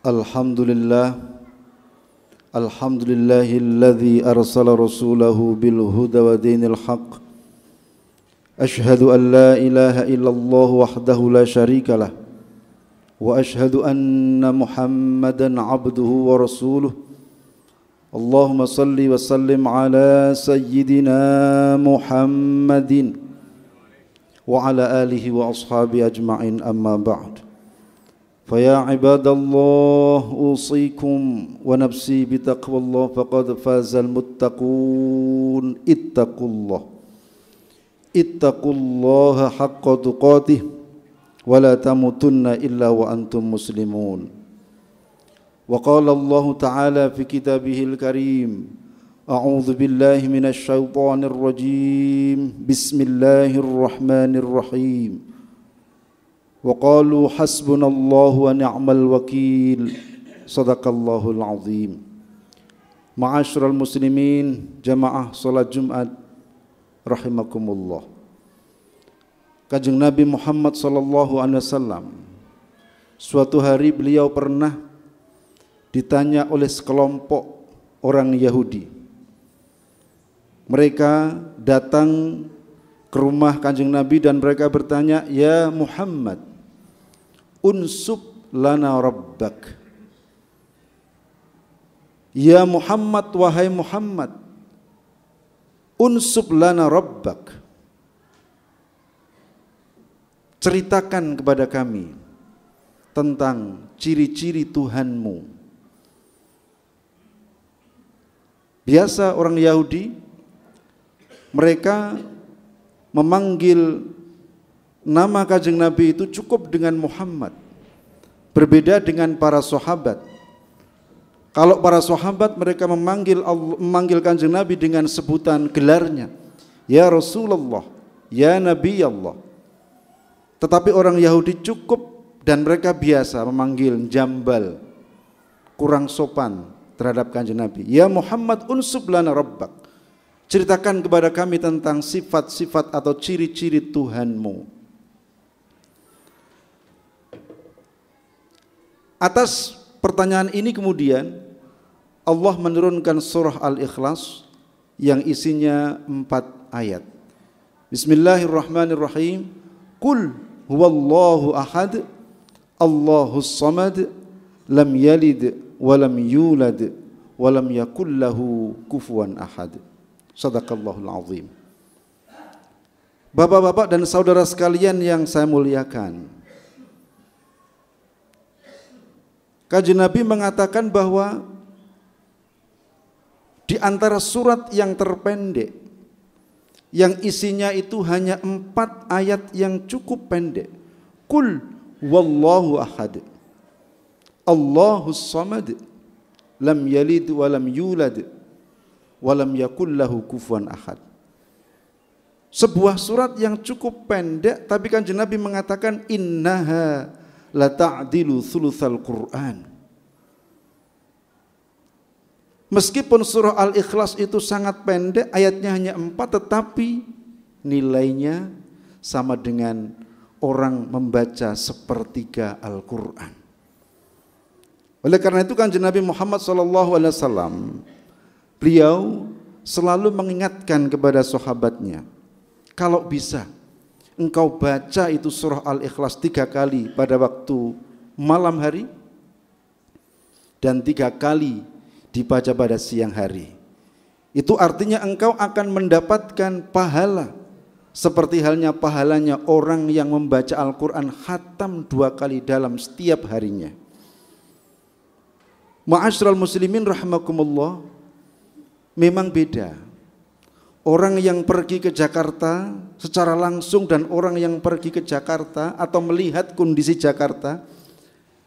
Alhamdulillah, alhamdulillahilladzi arsala rasulahu bil huda wa dinil haqq. Ashhadu an la ilaha illallah wahdahu la syarikalah wa ashhadu anna Muhammadan abduhu wa rasuluh. Allahumma salli wa sallim ala sayyidina Muhammadin wa ala alihi wa ashabi ajma'in, amma ba'd. Faya ibadallah, usikum wa nafsi bitaqwallah faqad fazal muttaqun. Ittaqullaha haqqa tuqatih wa la tamutunna illa wa antum muslimun. Wa qala Allah ta'ala fi kitabihil karim, a'udzu billahi minasy syaithanir rajim, bismillahirrahmanirrahim. Wa qalu hasbunallahu wa ni'mal wakil. Sadaqallahul azim. Ma'asyiral muslimin, jamaah salat Jumat rahimakumullah. Kanjeng Nabi Muhammad sallallahu alaihi wasallam, suatu hari beliau pernah ditanya oleh sekelompok orang Yahudi. Mereka datang ke rumah Kanjeng Nabi dan mereka bertanya, "Ya Muhammad, unsub lana rabbak." Ya Muhammad, wahai Muhammad, unsub lana rabbak, ceritakan kepada kami tentang ciri-ciri Tuhanmu. Biasa orang Yahudi, mereka memanggil nama Kanjeng Nabi itu cukup dengan Muhammad. Berbeda dengan para sahabat. Kalau para sahabat mereka memanggil Kanjeng Nabi dengan sebutan gelarnya, ya Rasulullah, ya Nabi Allah. Tetapi orang Yahudi cukup dan mereka biasa memanggil jambal, kurang sopan terhadap Kanjeng Nabi. Ya Muhammad, unsub lana rabbak, ceritakan kepada kami tentang sifat-sifat atau ciri-ciri Tuhanmu. Atas pertanyaan ini kemudian Allah menurunkan surah Al-Ikhlas yang isinya 4 ayat. Bismillahirrahmanirrahim. Qul huwallahu ahad, Allahus samad, lam yalid wa lam yulad wa lam yakul lahu kufuwan ahad. Sadaqallahul azim. Bapak-bapak dan saudara sekalian yang saya muliakan, Kanjeng Nabi mengatakan bahwa di antara surat yang terpendek, yang isinya itu hanya 4 ayat yang cukup pendek. Qul wallahu ahad, Allahus samad, lam yalid wa lam yulad wa lam yakul lahu kufuwan ahad. Sebuah surat yang cukup pendek, tapi Kanjeng Nabi mengatakan innaha la ta'dilu thulutsal Qur'an. Meskipun surah Al-Ikhlas itu sangat pendek, ayatnya hanya 4, tetapi nilainya sama dengan orang membaca sepertiga Al-Quran. Oleh karena itu Kanjeng Nabi Muhammad SAW, beliau selalu mengingatkan kepada sahabatnya, kalau bisa engkau baca itu surah Al-Ikhlas 3 kali pada waktu malam hari dan 3 kali dibaca pada siang hari. Itu artinya engkau akan mendapatkan pahala seperti halnya pahalanya orang yang membaca Al-Quran khatam 2 kali dalam setiap harinya. Ma'asyiral muslimin rahimakumullah, memang beda orang yang pergi ke Jakarta secara langsung dan orang yang pergi ke Jakarta atau melihat kondisi Jakarta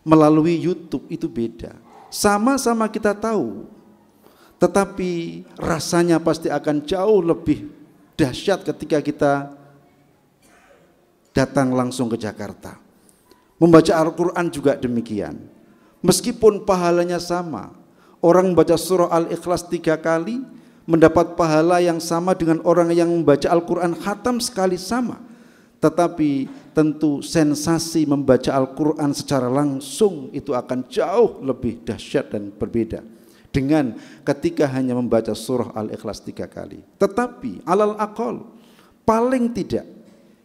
melalui YouTube, itu beda. Sama-sama kita tahu, tetapi rasanya pasti akan jauh lebih dahsyat ketika kita datang langsung ke Jakarta. Membaca Al-Quran juga demikian. Meskipun pahalanya sama, orang membaca surah Al-Ikhlas 3 kali mendapat pahala yang sama dengan orang yang membaca Al-Quran khatam sekali sama. Tetapi tentu sensasi membaca Al-Quran secara langsung itu akan jauh lebih dahsyat dan berbeda dengan ketika hanya membaca surah Al-Ikhlas 3 kali. Tetapi alal aqal, paling tidak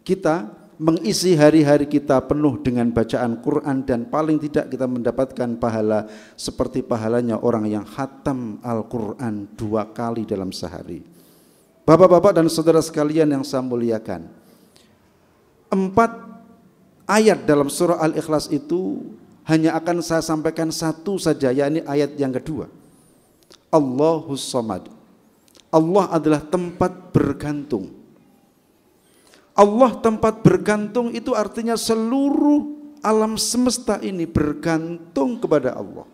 kita mengisi hari-hari kita penuh dengan bacaan Quran, dan paling tidak kita mendapatkan pahala seperti pahalanya orang yang khatam Al-Quran 2 kali dalam sehari. Bapak-bapak dan saudara sekalian yang saya muliakan, 4 ayat dalam surah Al-Ikhlas itu hanya akan saya sampaikan satu saja, yakni ayat yang kedua. Allahus Samad. Allah adalah tempat bergantung. Allah tempat bergantung itu artinya seluruh alam semesta ini bergantung kepada Allah.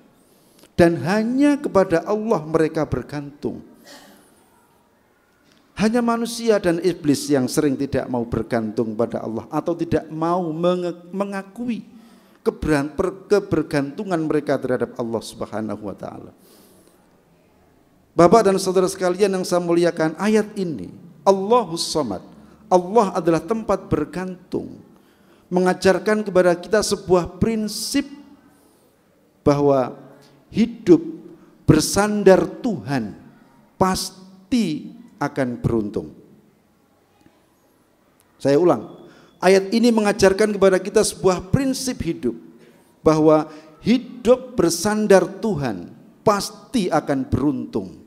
Dan hanya kepada Allah mereka bergantung. Hanya manusia dan iblis yang sering tidak mau bergantung pada Allah atau tidak mau mengakui kebergantungan mereka terhadap Allah Subhanahu wa taala. Bapak dan saudara sekalian yang saya muliakan, ayat ini Allahus Samad, Allah adalah tempat bergantung, mengajarkan kepada kita sebuah prinsip bahwa hidup bersandar Tuhan pasti akan beruntung. Saya ulang, ayat ini mengajarkan kepada kita sebuah prinsip hidup bahwa hidup bersandar Tuhan pasti akan beruntung.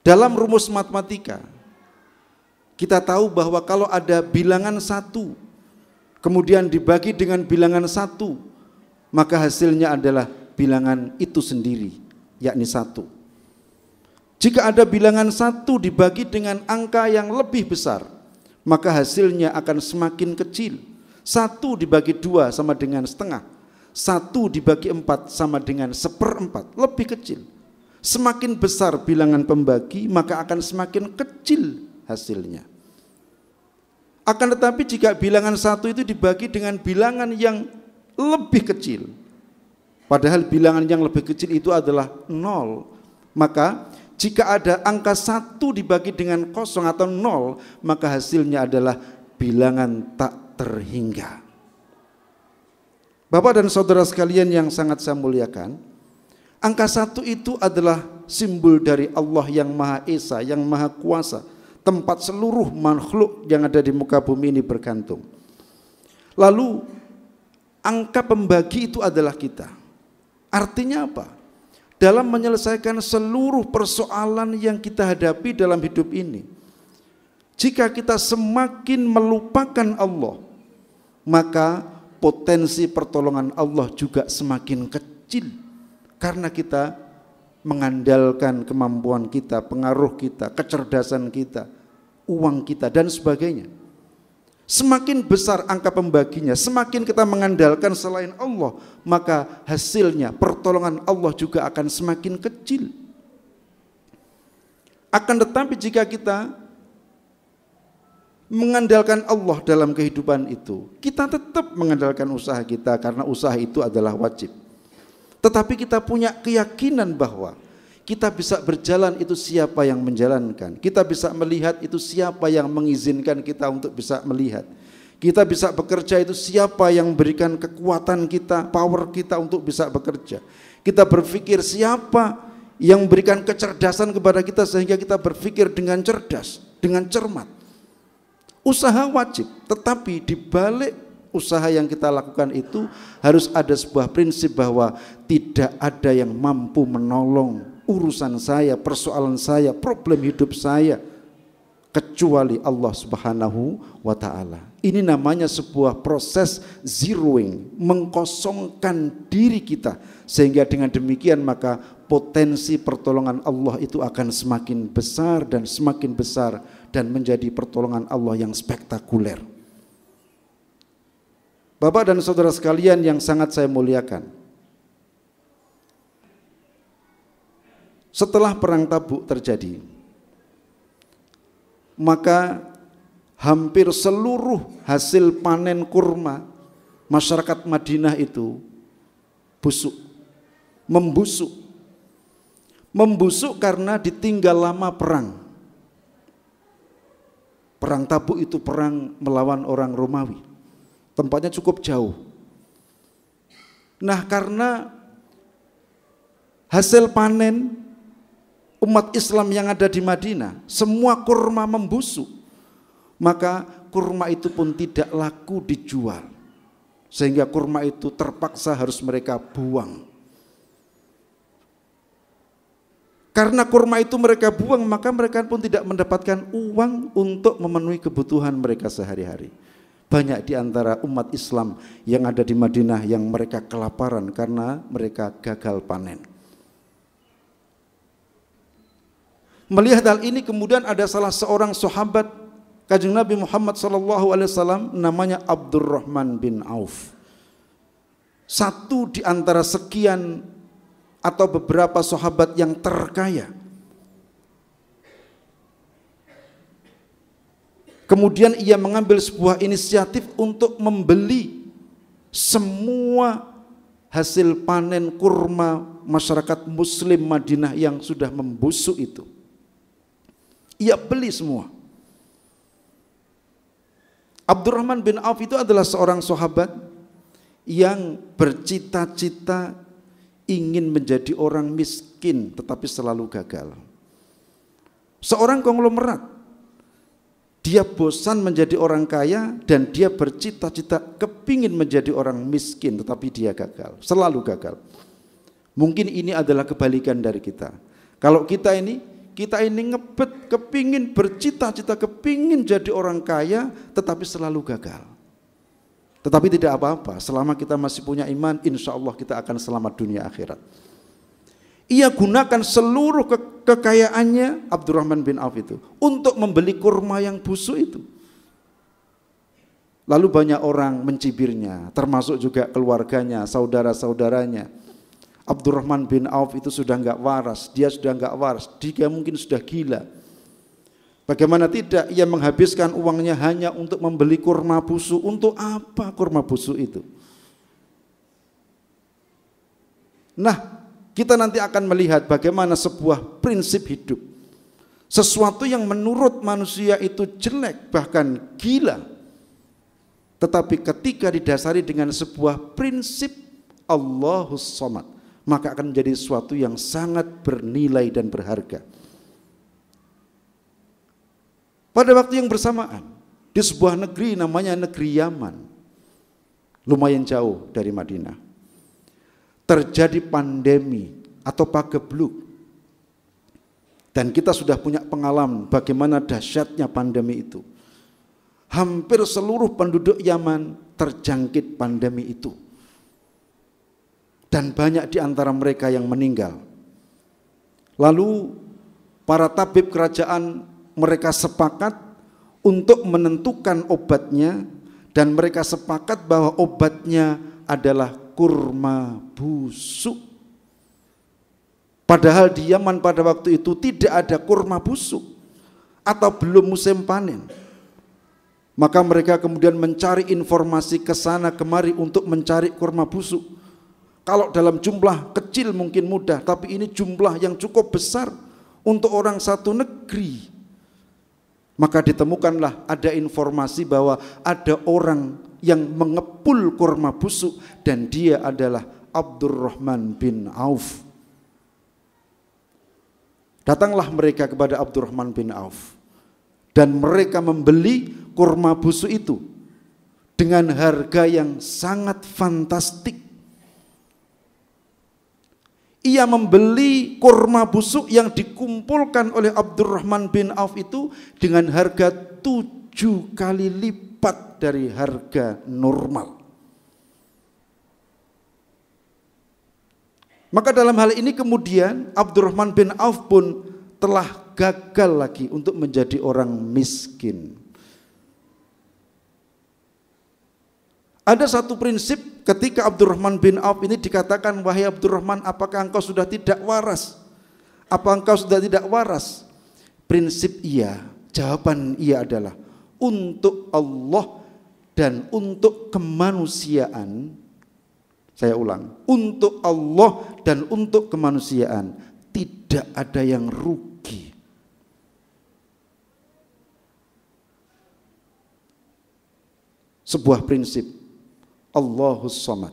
Dalam rumus matematika kita tahu bahwa kalau ada bilangan 1 kemudian dibagi dengan bilangan 1, maka hasilnya adalah bilangan itu sendiri, yakni 1. Jika ada bilangan 1 dibagi dengan angka yang lebih besar, maka hasilnya akan semakin kecil. 1 dibagi 2 sama dengan setengah, 1 dibagi 4 sama dengan 1/4, lebih kecil. Semakin besar bilangan pembagi, maka akan semakin kecil hasilnya. Akan tetapi jika bilangan 1 itu dibagi dengan bilangan yang lebih kecil, padahal bilangan yang lebih kecil itu adalah 0, maka jika ada angka 1 dibagi dengan 0 atau 0, maka hasilnya adalah bilangan tak terhingga. Bapak dan saudara sekalian yang sangat saya muliakan, angka 1 itu adalah simbol dari Allah yang Maha Esa, yang Maha Kuasa, tempat seluruh makhluk yang ada di muka bumi ini bergantung. Lalu angka pembagi itu adalah kita. Artinya apa? Dalam menyelesaikan seluruh persoalan yang kita hadapi dalam hidup ini, jika kita semakin melupakan Allah, maka potensi pertolongan Allah juga semakin kecil, karena kita mengandalkan kemampuan kita, pengaruh kita, kecerdasan kita, uang kita, dan sebagainya. Semakin besar angka pembaginya, semakin kita mengandalkan selain Allah, maka hasilnya pertolongan Allah juga akan semakin kecil. Akan tetapi jika kita mengandalkan Allah dalam kehidupan itu, kita tetap mengandalkan usaha kita karena usaha itu adalah wajib. Tetapi kita punya keyakinan bahwa kita bisa berjalan itu siapa yang menjalankan. Kita bisa melihat itu siapa yang mengizinkan kita untuk bisa melihat. Kita bisa bekerja itu siapa yang memberikan kekuatan kita, power kita untuk bisa bekerja. Kita berpikir siapa yang memberikan kecerdasan kepada kita sehingga kita berpikir dengan cerdas, dengan cermat. Usaha wajib, tetapi di balik usaha yang kita lakukan itu harus ada sebuah prinsip bahwa tidak ada yang mampu menolong urusan saya, persoalan saya, problem hidup saya kecuali Allah Subhanahu wa taala. Ini namanya sebuah proses zeroing, mengkosongkan diri kita, sehingga dengan demikian maka potensi pertolongan Allah itu akan semakin besar dan semakin besar dan menjadi pertolongan Allah yang spektakuler. Bapak dan saudara sekalian yang sangat saya muliakan, setelah perang Tabuk terjadi, maka hampir seluruh hasil panen kurma masyarakat Madinah itu busuk, membusuk karena ditinggal lama perang. Perang Tabuk itu perang melawan orang Romawi. Tempatnya cukup jauh. Nah, karena hasil panen umat Islam yang ada di Madinah, semua kurma membusuk, maka kurma itu pun tidak laku dijual, sehingga kurma itu terpaksa harus mereka buang. Karena kurma itu mereka buang, maka mereka pun tidak mendapatkan uang untuk memenuhi kebutuhan mereka sehari-hari. Banyak di antara umat Islam yang ada di Madinah yang mereka kelaparan karena mereka gagal panen. Melihat hal ini, kemudian ada salah seorang sahabat Kanjeng Nabi Muhammad SAW, namanya Abdurrahman bin Auf. Satu di antara sekian atau beberapa sahabat yang terkaya. Kemudian ia mengambil sebuah inisiatif untuk membeli semua hasil panen kurma masyarakat muslim Madinah yang sudah membusuk itu. Ia beli semua. Abdurrahman bin Auf itu adalah seorang sahabat yang bercita-cita ingin menjadi orang miskin tetapi selalu gagal. Seorang konglomerat, dia bosan menjadi orang kaya dan dia bercita-cita kepingin menjadi orang miskin tetapi dia gagal, selalu gagal. Mungkin ini adalah kebalikan dari kita. Kalau kita ini ngebet, kepingin bercita-cita, kepingin jadi orang kaya tetapi selalu gagal. Tetapi tidak apa-apa, selama kita masih punya iman, insya Allah kita akan selamat dunia akhirat. Ia gunakan seluruh kekayaannya, Abdurrahman bin Auf itu, untuk membeli kurma yang busuk itu. Lalu banyak orang mencibirnya, termasuk juga keluarganya, saudara-saudaranya. Abdurrahman bin Auf itu sudah enggak waras, dia mungkin sudah gila. Bagaimana tidak, ia menghabiskan uangnya hanya untuk membeli kurma busuk. Untuk apa kurma busuk itu? Nah, kita nanti akan melihat bagaimana sebuah prinsip hidup, sesuatu yang menurut manusia itu jelek, bahkan gila, tetapi ketika didasari dengan sebuah prinsip Allahus Somad, maka akan menjadi sesuatu yang sangat bernilai dan berharga. Pada waktu yang bersamaan, di sebuah negeri namanya negeri Yaman, lumayan jauh dari Madinah, terjadi pandemi atau pagebluk. Dan kita sudah punya pengalaman bagaimana dahsyatnya pandemi itu. Hampir seluruh penduduk Yaman terjangkit pandemi itu. Dan banyak di antara mereka yang meninggal. Lalu para tabib kerajaan mereka sepakat untuk menentukan obatnya, dan mereka sepakat bahwa obatnya adalah kurma busuk. Padahal di Yaman pada waktu itu tidak ada kurma busuk atau belum musim panen. Maka mereka kemudian mencari informasi ke sana kemari untuk mencari kurma busuk. Kalau dalam jumlah kecil mungkin mudah, tapi ini jumlah yang cukup besar untuk orang satu negeri. Maka ditemukanlah ada informasi bahwa ada orang yang mengepul kurma busuk dan dia adalah Abdurrahman bin Auf. Datanglah mereka kepada Abdurrahman bin Auf dan mereka membeli kurma busuk itu dengan harga yang sangat fantastik. Ia membeli kurma busuk yang dikumpulkan oleh Abdurrahman bin Auf itu dengan harga 7 kali lipat dari harga normal. Maka dalam hal ini kemudian Abdurrahman bin Auf pun telah gagal lagi untuk menjadi orang miskin. Ada satu prinsip ketika Abdurrahman bin Auf ini dikatakan, wahai Abdurrahman, apakah engkau sudah tidak waras? Apa engkau sudah tidak waras? Prinsip ia, jawaban ia adalah untuk Allah dan untuk kemanusiaan. Saya ulang, untuk Allah dan untuk kemanusiaan tidak ada yang rugi. sebuah prinsip. Allahus Samad.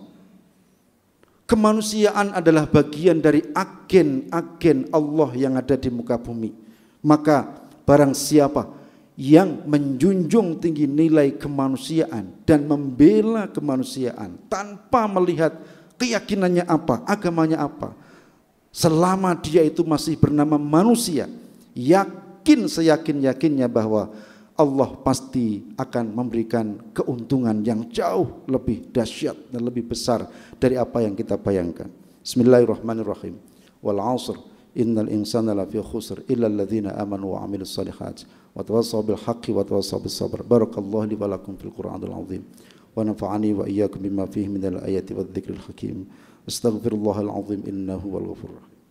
Kemanusiaan adalah bagian dari agen-agen Allah yang ada di muka bumi. Maka barang siapa yang menjunjung tinggi nilai kemanusiaan dan membela kemanusiaan tanpa melihat keyakinannya apa, agamanya apa, selama dia itu masih bernama manusia, yakin seyakin-yakinnya bahwa Allah pasti akan memberikan keuntungan yang jauh lebih dahsyat dan lebih besar dari apa yang kita bayangkan. Bismillahirrahmanirrahim. Wal 'ashr innal insana lafi khusr illa alladhina amanu wa 'amilus shalihat wa tawassaw bil haqqi wa tawassaw bis sabr. Barakallahu li wa lakum fil Qur'anil 'azim wa nafa'ani wa iyyakum bima fihi minal ayati wadh-dhikril hakim. Astaghfirullahal 'azim innahu huwal ghafurur rahim.